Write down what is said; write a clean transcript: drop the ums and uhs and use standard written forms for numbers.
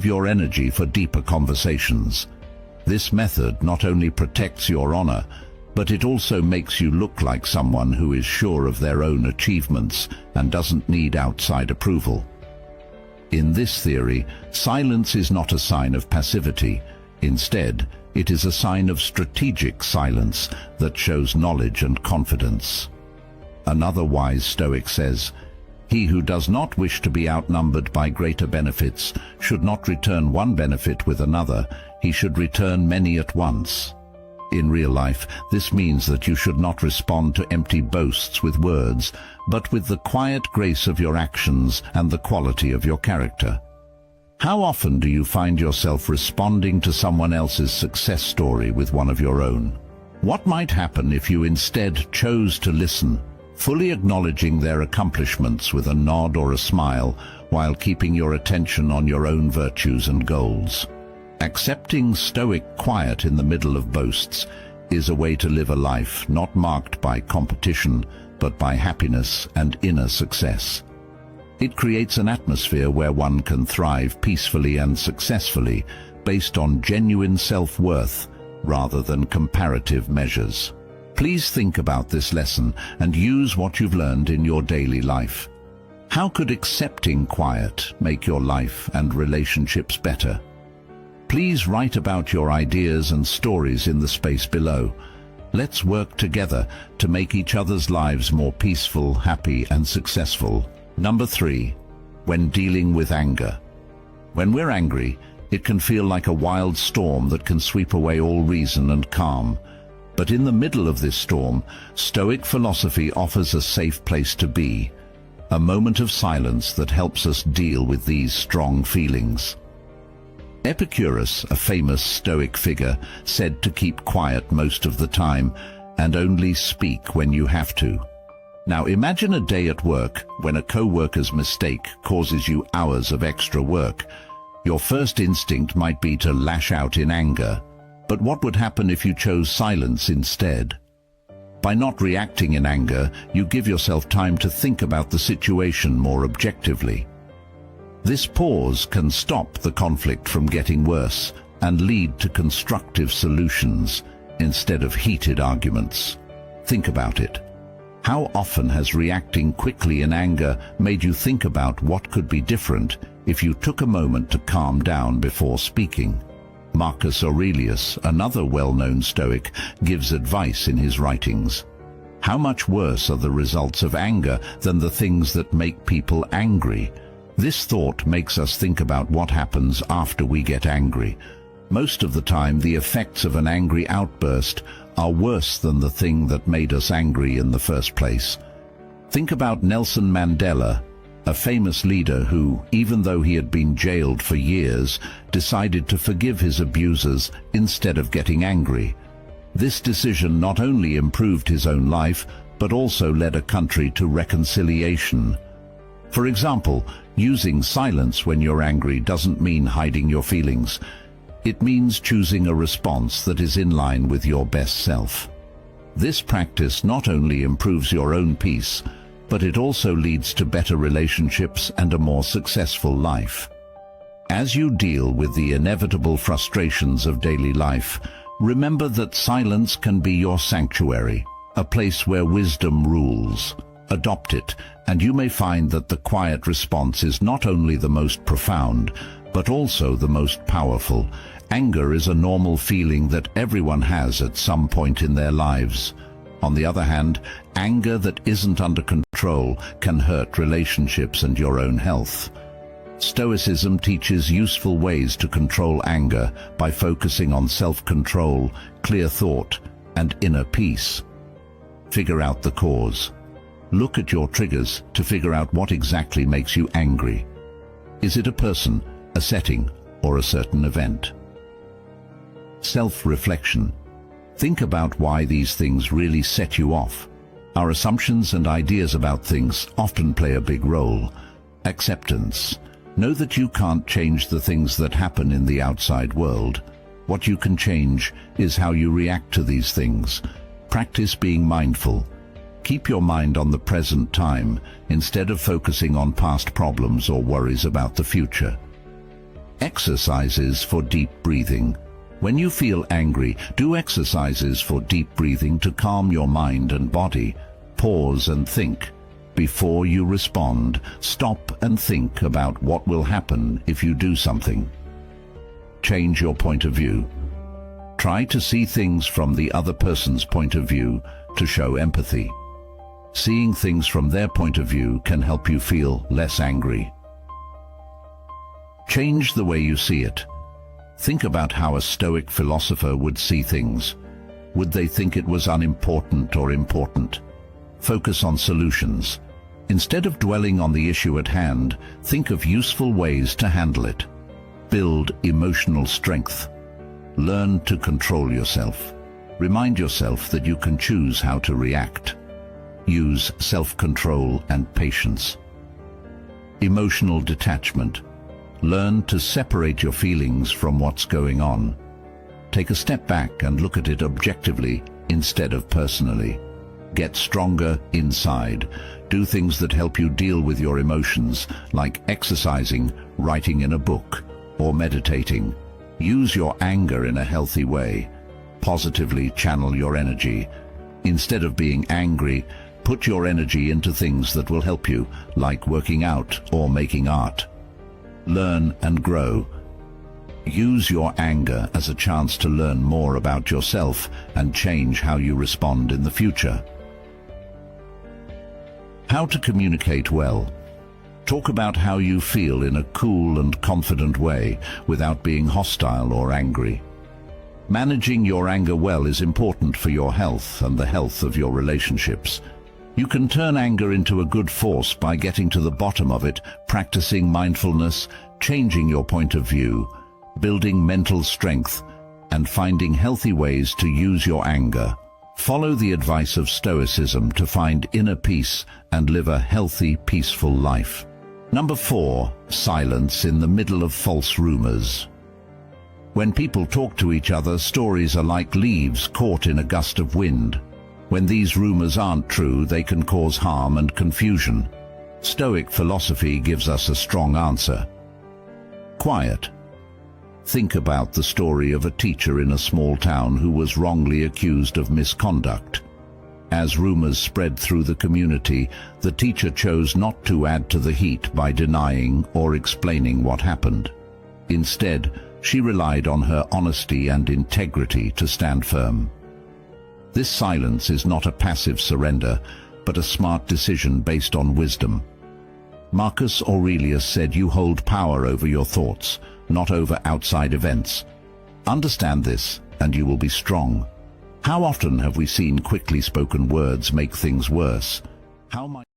your energy for deeper conversations. This method not only protects your honor, but it also makes you look like someone who is sure of their own achievements and doesn't need outside approval. In this theory, silence is not a sign of passivity. Instead, it is a sign of strategic silence that shows knowledge and confidence. Another wise Stoic says, "He who does not wish to be outnumbered by greater benefits should not return one benefit with another, he should return many at once." In real life, this means that you should not respond to empty boasts with words, but with the quiet grace of your actions and the quality of your character. How often do you find yourself responding to someone else's success story with one of your own? What might happen if you instead chose to listen, fully acknowledging their accomplishments with a nod or a smile, while keeping your attention on your own virtues and goals? Accepting stoic quiet in the middle of boasts is a way to live a life not marked by competition, but by happiness and inner success. It creates an atmosphere where one can thrive peacefully and successfully, based on genuine self-worth rather than comparative measures. Please think about this lesson and use what you've learned in your daily life. How could accepting quiet make your life and relationships better? Please write about your ideas and stories in the space below. Let's work together to make each other's lives more peaceful, happy, and successful. Number 3, when dealing with anger. When we're angry, it can feel like a wild storm that can sweep away all reason and calm. But in the middle of this storm, Stoic philosophy offers a safe place to be, a moment of silence that helps us deal with these strong feelings. Epicurus, a famous Stoic figure, said to keep quiet most of the time and only speak when you have to. Now imagine a day at work when a co-worker's mistake causes you hours of extra work. Your first instinct might be to lash out in anger. But what would happen if you chose silence instead? By not reacting in anger, you give yourself time to think about the situation more objectively. This pause can stop the conflict from getting worse and lead to constructive solutions instead of heated arguments. Think about it. How often has reacting quickly in anger made you think about what could be different if you took a moment to calm down before speaking? Marcus Aurelius, another well-known Stoic, gives advice in his writings. How much worse are the results of anger than the things that make people angry? This thought makes us think about what happens after we get angry. Most of the time, the effects of an angry outburst are worse than the thing that made us angry in the first place. Think about Nelson Mandela, a famous leader who, even though he had been jailed for years, decided to forgive his abusers instead of getting angry. This decision not only improved his own life, but also led a country to reconciliation. For example, using silence when you're angry doesn't mean hiding your feelings. It means choosing a response that is in line with your best self. This practice not only improves your own peace, but it also leads to better relationships and a more successful life. As you deal with the inevitable frustrations of daily life, remember that silence can be your sanctuary, a place where wisdom rules. Adopt it, and you may find that the quiet response is not only the most profound, but also the most powerful. Anger is a normal feeling that everyone has at some point in their lives. On the other hand, anger that isn't under control can hurt relationships and your own health. Stoicism teaches useful ways to control anger by focusing on self-control, clear thought, and inner peace. Figure out the cause. Look at your triggers to figure out what exactly makes you angry. Is it a person, a setting, or a certain event? Self-reflection. Think about why these things really set you off. Our assumptions and ideas about things often play a big role. Acceptance. Know that you can't change the things that happen in the outside world. What you can change is how you react to these things. Practice being mindful. Keep your mind on the present time instead of focusing on past problems or worries about the future. Exercises for deep breathing. When you feel angry, do exercises for deep breathing to calm your mind and body. Pause and think. Before you respond, stop and think about what will happen if you do something. Change your point of view. Try to see things from the other person's point of view to show empathy. Seeing things from their point of view can help you feel less angry. Change the way you see it. Think about how a Stoic philosopher would see things. Would they think it was unimportant or important? Focus on solutions. Instead of dwelling on the issue at hand, think of useful ways to handle it. Build emotional strength. Learn to control yourself. Remind yourself that you can choose how to react. Use self-control and patience. Emotional detachment. Learn to separate your feelings from what's going on. Take a step back and look at it objectively instead of personally. Get stronger inside. Do things that help you deal with your emotions, like exercising, writing in a book, or meditating. Use your anger in a healthy way. Positively channel your energy. Instead of being angry, put your energy into things that will help you, like working out or making art. Learn and grow. Use your anger as a chance to learn more about yourself and change how you respond in the future. How to communicate well. Talk about how you feel in a cool and confident way without being hostile or angry. Managing your anger well is important for your health and the health of your relationships. You can turn anger into a good force by getting to the bottom of it, practicing mindfulness, changing your point of view, building mental strength, and finding healthy ways to use your anger. Follow the advice of Stoicism to find inner peace and live a healthy, peaceful life. Number 4, silence in the middle of false rumors. When people talk to each other, stories are like leaves caught in a gust of wind. When these rumors aren't true, they can cause harm and confusion. Stoic philosophy gives us a strong answer. Quiet. Think about the story of a teacher in a small town who was wrongly accused of misconduct. As rumors spread through the community, the teacher chose not to add to the heat by denying or explaining what happened. Instead, she relied on her honesty and integrity to stand firm. This silence is not a passive surrender, but a smart decision based on wisdom. Marcus Aurelius said, "You hold power over your thoughts, not over outside events." Understand this, and you will be strong. How often have we seen quickly spoken words make things worse? How might